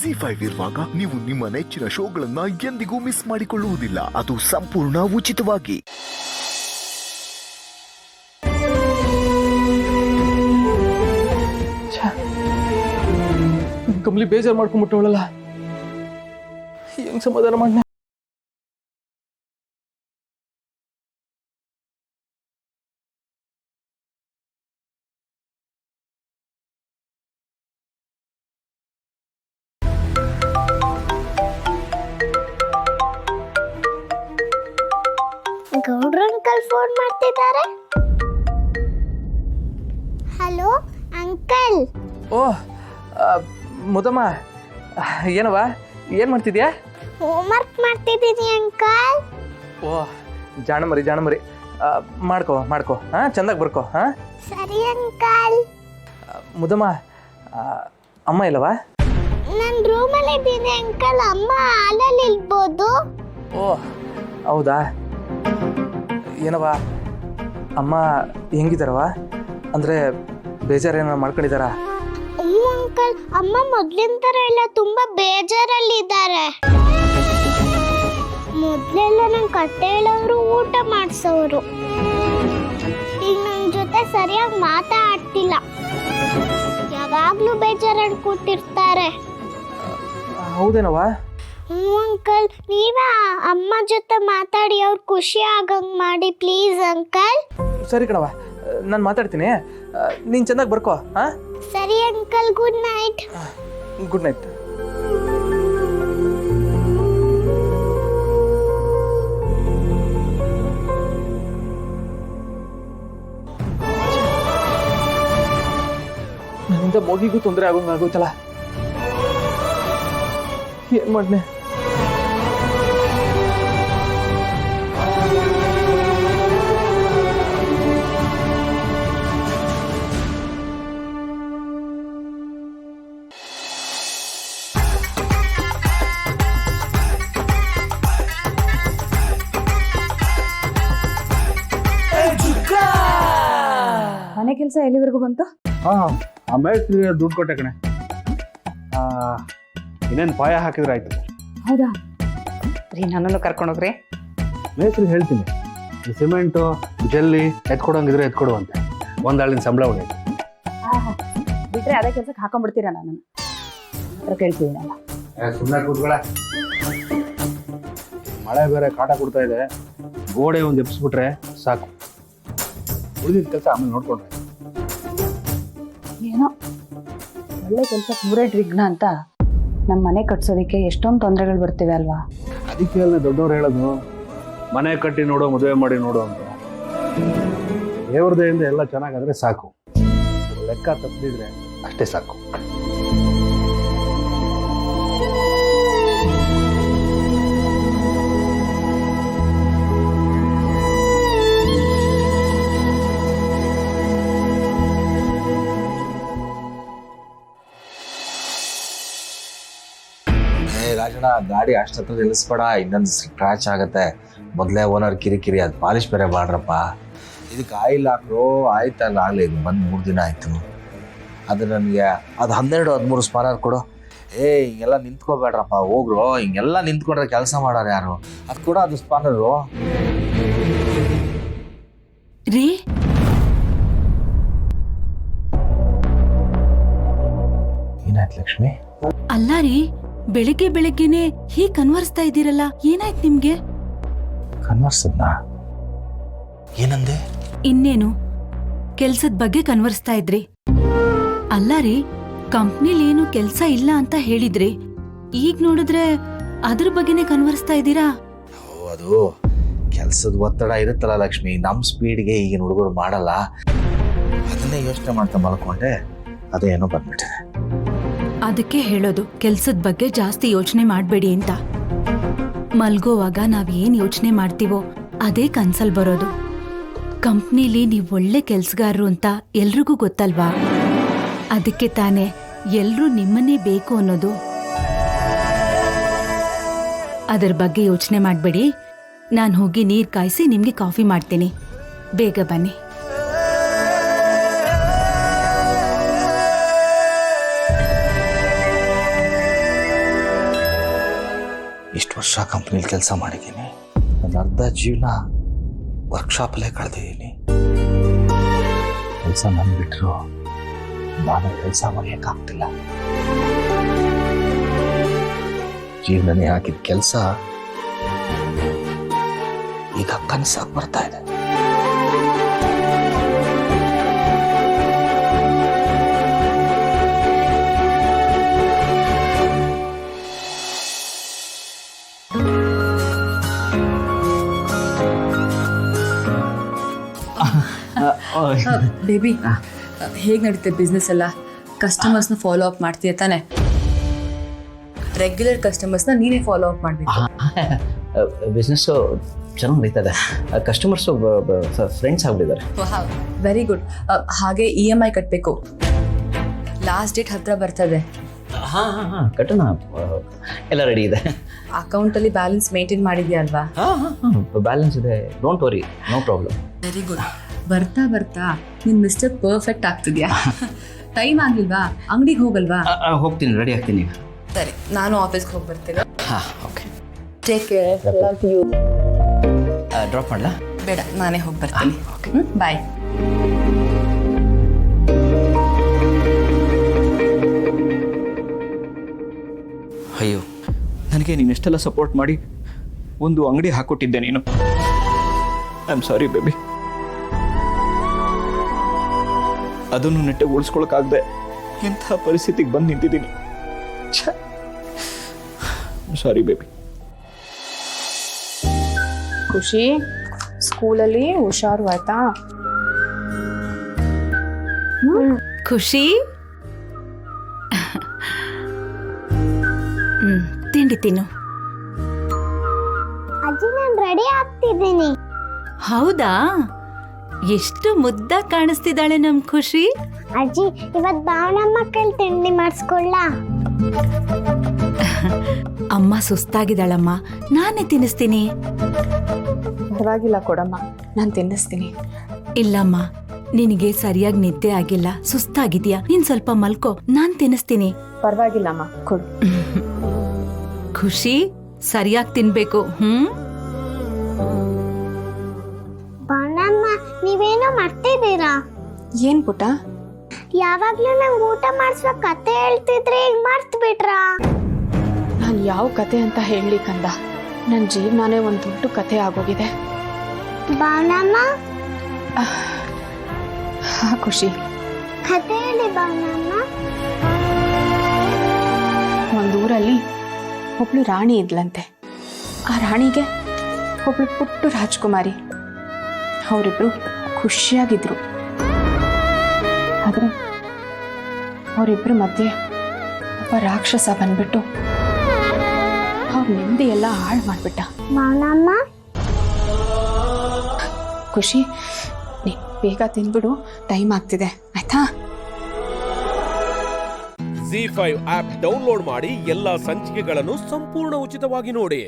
ಜಿ5 ಇರುವಾಗ ನೀವು ನಿಮ್ಮ ನೆಚ್ಚಿನ ಶೋಗಳನ್ನ ಎಂದಿಗೂ ಮಿಸ್ ಮಾಡಿಕೊಳ್ಳುವುದಿಲ್ಲ. ಅದು ಸಂಪೂರ್ಣ ಉಚಿತವಾಗಿ. ಕಮ್ಲಿ ಬೇಜಾರು ಮಾಡ್ಕೊಂಡ್ಬಿಟ್ಟವಳಲ್ಲ, ಹೆಂಗ್ ಸಮಾಧಾನ ಮಾಡ. ಗೌಡ್ರ ಅಂಕಲ್ ಫೋನ್ ಮಾಡ್ತಿದ್ದಾರೆ. Hello uncle. ಓ ಮುದಮ್ಮ, ಏನವ ಏನು ಮಾಡ್ತಿದ್ಯಾ? ಹೋಮ್ವರ್ಕ್ ಮಾಡ್ತಿದ್ದೀನಿ ಅಂಕಲ್. ಓ ಜಾಣಮರಿ ಜಾಣಮರಿ, ಮಾಡ್ಕೋ ಹಾಂ, ಚಂದಾಗಿ ಬರ್ಕೋ. ಹಾಂ ಸರಿ ಅಂಕಲ್. ಮುದಮ್ಮ, ಅಮ್ಮ ಇಲ್ಲವಾ? ನಾನು ರೂಮಲ್ಲಿ ಇದ್ದೀನಿ ಅಂಕಲ್. ಅಮ್ಮ ಹಾಲಲ್ಲಿ ಇರ್ಬೋದು. ಓ ಹೌದಾ? ಏನವ ಅಮ್ಮ ಹೆಂಗಿದಾರವ? ಅಂದರೆ ಬೇಜಾರೇನ ಮಾಡ್ಕೊಂಡಿದ್ದಾರಾ? ಅಂಕಲ್, ಅಮ್ಮ ಮೊದ್ಲಿನ ಥರ ಎಲ್ಲ ತುಂಬಾ ಬೇಜಾರಲ್ಲಿದ್ದಾರೆ. ಮೊದ್ಲೆಲ್ಲ ನಂಗೆ ಕತೆ ಹೇಳೋರು, ಊಟ ಮಾಡಿಸೋರು. ಈಗ ನನ್ನ ಜೊತೆ ಸರಿಯಾಗಿ ಮಾತಾಡ್ತಿಲ್ಲ. ಯಾವಾಗ್ಲೂ ಬೇಜಾರಲ್ಲಿ ಕೂತಿರ್ತಾರೆ. ಹೌದೇನವ? ಅಂಕಲ್, ನೀವೇ ಅಮ್ಮ ಜೊತೆ ಮಾತಾಡಿ ಅವ್ರು ಖುಷಿ ಆಗಂಗ್ ಮಾಡಿ ಪ್ಲೀಸ್ ಅಂಕಲ್. ಸರಿ ಕಣವ, ನಾನು ಮಾತಾಡ್ತೀನಿ, ನೀನು ಚೆನ್ನಾಗಿ ಬರ್ಕೋ. ಹಾಂ ಸರಿ uncle. Good night. Good night. ನನ್ನಿಂದ ಮಗಿಗೂ ತೊಂದರೆ ಆಗೋಂಗಾಗೋಯ್ತಲ್ಲ, ಏನ್ ಮಾಡ್ನೆ? ಮನೆ ಕೆಲಸ ಎಲ್ಲಿವರೆಗೂ ಬಂತು? ಆ ಮೇಸ್ತ್ರಿಗೆ ದುಡ್ಡು ಕೊಟ್ಟೆ ಕಣೆ. ಇನ್ನೇನು ಪಾಯ ಹಾಕಿದ್ರೆ ಆಯ್ತು. ಹೌದಾ ರೀ, ನನ್ನನ್ನು ಕರ್ಕೊಂಡೋಗ್ರಿ. ಮೇಸ್ತ್ರಿಗೆ ಹೇಳ್ತೀನಿ, ಈ ಸಿಮೆಂಟು ಜಲ್ಲಿ ಎತ್ಕೊಡೋಂಗಿದ್ರೆ ಎತ್ಕೊಡು ಅಂತೆ. ಒಂದಾಳಿನ ಸಂಬಳ ಉಳಿಯುತ್ತೆ. ಬಿಟ್ರೆ ಅದೇ ಕೆಲ್ಸಕ್ಕೆ ಹಾಕೊಂಡ್ಬಿಡ್ತೀರಾ? ನನ್ನನ್ನು ಹತ್ರ ಕೇಳ್ತಿದ್ದೀನಲ್ಲ. ಸುಮ್ಮನೆ ಕೂತ್ಕೊಳ್ಳ. ಮಳೆ ಬೇರೆ ಕಾಟ ಕೊಡ್ತಾ ಇದೆ. ಗೋಡೆ ಒಂದು ಎಬ್ಸ್ಬಿಟ್ರೆ ಸಾಕು, ಉಳಿದಿದ್ದ ಕೆಲಸ ಆಮೇಲೆ ನೋಡ್ಕೊಂಡ್ರೆ. ಏನೋ ಒಳ್ಳೆ ಕೆಲ್ಸಕ್ಕೆ ಮೂರೇಟ್ ವಿಘ್ನ ಅಂತ ನಮ್ಮ ಮನೆ ಕಟ್ಸೋದಕ್ಕೆ ಎಷ್ಟೊಂದು ತೊಂದರೆಗಳು ಬರ್ತಿವೆ ಅಲ್ವಾ? ಅದಕ್ಕೆ ಅಲ್ಲ ದೊಡ್ಡವ್ರು ಹೇಳೋದು, ಮನೆ ಕಟ್ಟಿ ನೋಡು, ಮದುವೆ ಮಾಡಿ ನೋಡು ಅಂತ. ದೇವ್ರದೆಯಿಂದ ಎಲ್ಲ ಚೆನ್ನಾಗಾದ್ರೆ ಸಾಕು, ಲೆಕ್ಕ ತಪ್ಪಿದ್ರೆ ಅಷ್ಟೇ ಸಾಕು. ರಾಜಣ್ಣ, ಗಾಡಿ ಅಷ್ಟತ್ರ ನಿಲ್ಲಿಸ್ಬೇಡ, ಇನ್ನೊಂದು ಸ್ಕ್ರಾಚ್ ಆಗತ್ತೆ. ಮೊದಲೇ ಓನರ್ ಕಿರಿಕಿರಿ, ಅದು ಪಾಲಿಶ್ ಬೇರೆ ಮಾಡ್ರಪ್ಪ. ಇದಕ್ಕೆ ಆಯಿಲ್ ಹಾಕ್ರು ಆಯ್ತಲ್ಲ, ಆಗಲಿ. ಇದು ಬಂದು 3 ದಿನ ಆಯಿತು. ಅದು ನನಗೆ ಅದು 12-13 ಸ್ಪಾನರ್ ಕೊಡು. ಹಿಂಗೆಲ್ಲ ನಿಂತ್ಕೋಬೇಡ್ರಪ್ಪ, ಹೋಗ್ರು. ಹಿಂಗೆಲ್ಲ ನಿಂತ್ಕೊಂಡ್ರೆ ಕೆಲಸ ಮಾಡೋರು ಯಾರು? ಅದು ಕೂಡ ಅದು ಸ್ಪಾನರು ರೀ. ಏನಾಯ್ತು ಲಕ್ಷ್ಮಿ? ಅಲ್ಲ ರೀ, ಬೆಳಗ್ಗೆನೆ ಹೀಗ್ ಕನ್ವರ್ಸ್ತಾ ಇದ್ದೀರಲ್ಲ, ಏನಾಯ್ತು ನಿಮ್ಗೆ? ಕನ್ವರ್ಸದ್ನಾ? ಏನಂದೆ? ಇನ್ನೇನು, ಕೆಲ್ಸದ ಬಗ್ಗೆ ಕನ್ವರ್ಸ್ತಾ ಇದ್ರಿ. ಅಲ್ಲ ರೀ, ಕಂಪ್ನಿಲಿ ಏನು ಕೆಲ್ಸ ಇಲ್ಲ ಅಂತ ಹೇಳಿದ್ರಿ, ಈಗ ನೋಡಿದ್ರೆ ಅದ್ರ ಬಗ್ಗೆನೇ ಕನ್ವರ್ಸ್ತಾ ಇದ್ದೀರಾ? ಅದು ಕೆಲ್ಸದ ಒತ್ತಡ ಇರುತ್ತಲ್ಲ ಲಕ್ಷ್ಮಿ, ನಮ್ಮ ಸ್ಪೀಡ್ಗೆ ಈಗಿನ ಹುಡುಗರು ಮಾಡಲ್ಲ. ಅದನ್ನೇ ಯೋಚನೆ ಮಾಡ್ತಾ ಮಲ್ಕೊಂಡೆ, ಅದೇನೋ ಬಂದ್ಬಿಟ್ಟೆ. ಅದಕ್ಕೆ ಹೇಳೋದು, ಕೆಲ್ಸದ ಬಗ್ಗೆ ಜಾಸ್ತಿ ಯೋಚನೆ ಮಾಡ್ಬೇಡಿ ಅಂತ. ಮಲ್ಗೋವಾಗ ನಾವ್ ಏನ್ ಯೋಚನೆ ಮಾಡ್ತೀವೋ ಅದೇ ಕನ್ಸಲ್ ಬರೋದು. ಕಂಪ್ನಿಲಿ ನೀವ್ ಒಳ್ಳೆ ಕೆಲ್ಸಗಾರರು ಅಂತ ಎಲ್ರಿಗೂ ಗೊತ್ತಲ್ವಾ? ಅದಕ್ಕೆ ತಾನೇ ಎಲ್ರೂ ನಿಮ್ಮನ್ನೇ ಬೇಕು ಅನ್ನೋದು. ಅದರ ಬಗ್ಗೆ ಯೋಚನೆ ಮಾಡ್ಬೇಡಿ. ನಾನು ಹೋಗಿ ನೀರ್ ಕಾಯಿಸಿ ನಿಮ್ಗೆ ಕಾಫಿ ಮಾಡ್ತೀನಿ, ಬೇಗ ಬನ್ನಿ. ಇಷ್ಟು ವರ್ಷ ಕಂಪ್ನಿಲಿ ಕೆಲಸ ಮಾಡಿದ್ದೀನಿ, ನನ್ನ ಅರ್ಧ ಜೀವನ ವರ್ಕ್ಶಾಪಲ್ಲೇ ಕಳೆದಿದ್ದೀನಿ. ಕೆಲಸ ನನ್ ಬಿಟ್ಟರು ನಾನು ಕೆಲಸ ಮರೆಯೋಕ್ಕಾಗ್ತಿಲ್ಲ. ಜೀವನನೇ ಹಾಕಿದ ಕೆಲಸ ಈಗ ಕನಸಾಗಿ ಬರ್ತಾ ಇದೆ. ಬೇಬಿ ಹೇಗೆ ನಡೀತೆ ಬಿಸ್ನೆಸ್ ಎಲ್ಲ? ಕಸ್ಟಮರ್ಸ್ನ ಫಾಲೋ ಅಪ್ ಮಾಡ್ತೀಯ ತಾನೆ? ರೆಗ್ಯುಲರ್ ಕಸ್ಟಮರ್ಸ್ನ ನೀನೇ ಫಾಲೋ ಅಪ್ ಮಾಡಬೇಕು. ಬಿಸ್ನೆಸ್ಸು ಚೆನ್ನಾಗಿ ನಡೀತದೆ. ಕಸ್ಟಮರ್ಸು ಫ್ರೆಂಡ್ಸ್ ಆಗ್ಬಿಟ್ಟಿದ್ದಾರೆ. Very good. ಹಾಗೆ EMI ಕಟ್ಟಬೇಕು. ಲಾಸ್ಟ್ ಡೇಟ್ ಹತ್ರ ಬರ್ತದೆ. ಹಾಂ ಕಟ್ಟೋಣ. ಎಲ್ಲ ರೆಡಿ ಇದೆ. ಅಕೌಂಟಲ್ಲಿ ಬ್ಯಾಲೆನ್ಸ್ ಮೇಂಟೈನ್ ಮಾಡಿದ್ಯಾ ಅಲ್ವಾ? ಬ್ಯಾಲೆನ್ಸ್ ಇದೆ, don't worry, no problem. Very good. ಬರ್ತಾ ಬರ್ತಾ ನಿನ್ ಮಿಸ್ಟರ್ ಪರ್ಫೆಕ್ಟ್ ಆಗ್ತಿದ್ಯಾ. ಟೈಮ್ ಆಗಿಲ್ವಾ? ಅಂಗಡಿಗೆ ಹೋಗಲ್ವಾ? ಹೋಗ್ತೀನಿ, ರೆಡಿ ಆಗ್ತೀನಿ. ಸರಿ, ನಾನು ಆಫೀಸ್ಗೆ ಹೋಗಿ ಬರ್ತೇನೆ. ಹಾಂ okay, take care. Love you. Drop ಮಾಡಲಾ? ಬೇಡ, ನಾನೇ ಹೋಗಿ ಬರ್ತೀನಿ. ಬಾಯ್. ಅಯ್ಯೋ, ನನಗೆ ನೀನೆಷ್ಟೆಲ್ಲ ಸಪೋರ್ಟ್ ಮಾಡಿ ಒಂದು ಅಂಗಡಿ ಹಾಕ್ಕೊಟ್ಟಿದ್ದೆ ನೀನು. I am sorry baby. ಅದನ್ನು ನೆಟ್ಟಗೆ ಉಳಿಸ್ಕೊಳಕ್ಕಾಗದೆ ಇಂಥ ಪರಿಸ್ಥಿತಿಗೆ ಬಂದು ನಿಂತಿದ್ದೀನಿ. Sorry baby. ಖುಷಿ, ಸ್ಕೂಲಲ್ಲಿ ಹುಷಾರು ಆಯ್ತಾ? ಖುಷಿ, ತಿಂಡಿ ತಿನ್ನು. ಅಜ್ಜಿ ನಾನು ರೆಡಿ ಆಗ್ತಿದ್ದೀನಿ. ಹೌದಾ? ಎಷ್ಟು ಮುದ್ದಾಗಿ ಕಾಣಿಸ್ತಿದ್ದಾಳೆ ನಮ್ ಖುಷಿ. ಅಜ್ಜಿ ಇವತ್ ಭಾವನಮ್ಮ ಕೈಲಿ ತಿಂಡಿ ಮಾಡಿಸ್ಕೊಳ್ಳ? ಅಮ್ಮ ಸುಸ್ತಾಗಿದ್ದಾಳಮ್ಮ, ನಾನೇ ತಿನ್ನಿಸ್ತೀನಿ. ಪರವಾಗಿಲ್ಲ ಕೊಡಮ್ಮ, ನಾನು ತಿನ್ನಿಸ್ತೀನಿ. ಇಲ್ಲಮ್ಮ, ನಿನಗೆ ಸರಿಯಾಗಿ ನಿದ್ದೆ ಆಗಿಲ್ಲ, ಸುಸ್ತಾಗಿದ್ಯಾ, ನೀನ್ ಸ್ವಲ್ಪ ಮಲ್ಕೋ, ನಾನ್ ತಿನ್ನಿಸ್ತೀನಿ. ಪರವಾಗಿಲ್ಲಮ್ಮ, ಕೊಡು. ಖುಷಿ, ಸರಿಯಾಗಿ ತಿನ್ಬೇಕು. ಭಾವನಮ್ಮ ನೀವೇನೋ ಮಾಡ್ತಿದ್ದೀರಾ? ಏನ್ ಪುಟ? ಯಾವಾಗ್ಲೂ ನಂಗೆ ಊಟ ಮಾಡಿಸುವ ಕತೆ ಹೇಳ್ತಿದ್ರೆ ಈಗ ಮರ್ತು ಬಿಟ್ರಾ? ನಾನು ಯಾವ ಕತೆ ಅಂತ ಹೇಳಲಿ ಕಂದ, ನನ್ನ ಜೀವನನೇ ಒಂದು ದೊಡ್ಡ ಕತೆ ಆಗೋಗಿದೆ. ಭಾವನಮ್ಮ ಖುಷಿ, ಕತೆ ಹೇಳಿ ಭಾವನಮ್ಮ. ಒಂದೂರಲ್ಲಿ ಒಬ್ಳು ರಾಣಿ ಇದ್ಲಂತೆ. ಆ ರಾಣಿಗೆ ಒಬ್ಳು ಪುಟ್ಟ ರಾಜ್ಕುಮಾರಿ. ಅವರಿಬ್ರು ಖುಷಿಯಾಗಿದ್ರು. ಆದರೆ ಅವರಿಬ್ರು ಮಧ್ಯೆ ಒಬ್ಬ ರಾಕ್ಷಸ ಬಂದ್ಬಿಟ್ಟು ಅವ್ರ ನೆಮ್ಮದಿ ಎಲ್ಲ ಹಾಳು ಮಾಡ್ಬಿಟ್ಟ. ಭಾವನಮ್ಮ, ಖುಷಿ, ನೀ ಬೇಗ ತಿನ್ಬಿಡು, ಟೈಮ್ ಆಗ್ತಿದೆ, ಆಯ್ತಾ? ZEE5 ಆಪ್ ಡೌನ್ಲೋಡ್ ಮಾಡಿ ಎಲ್ಲಾ ಸಂಚಿಕೆಗಳನ್ನು ಸಂಪೂರ್ಣ ಉಚಿತವಾಗಿ ನೋಡಿ.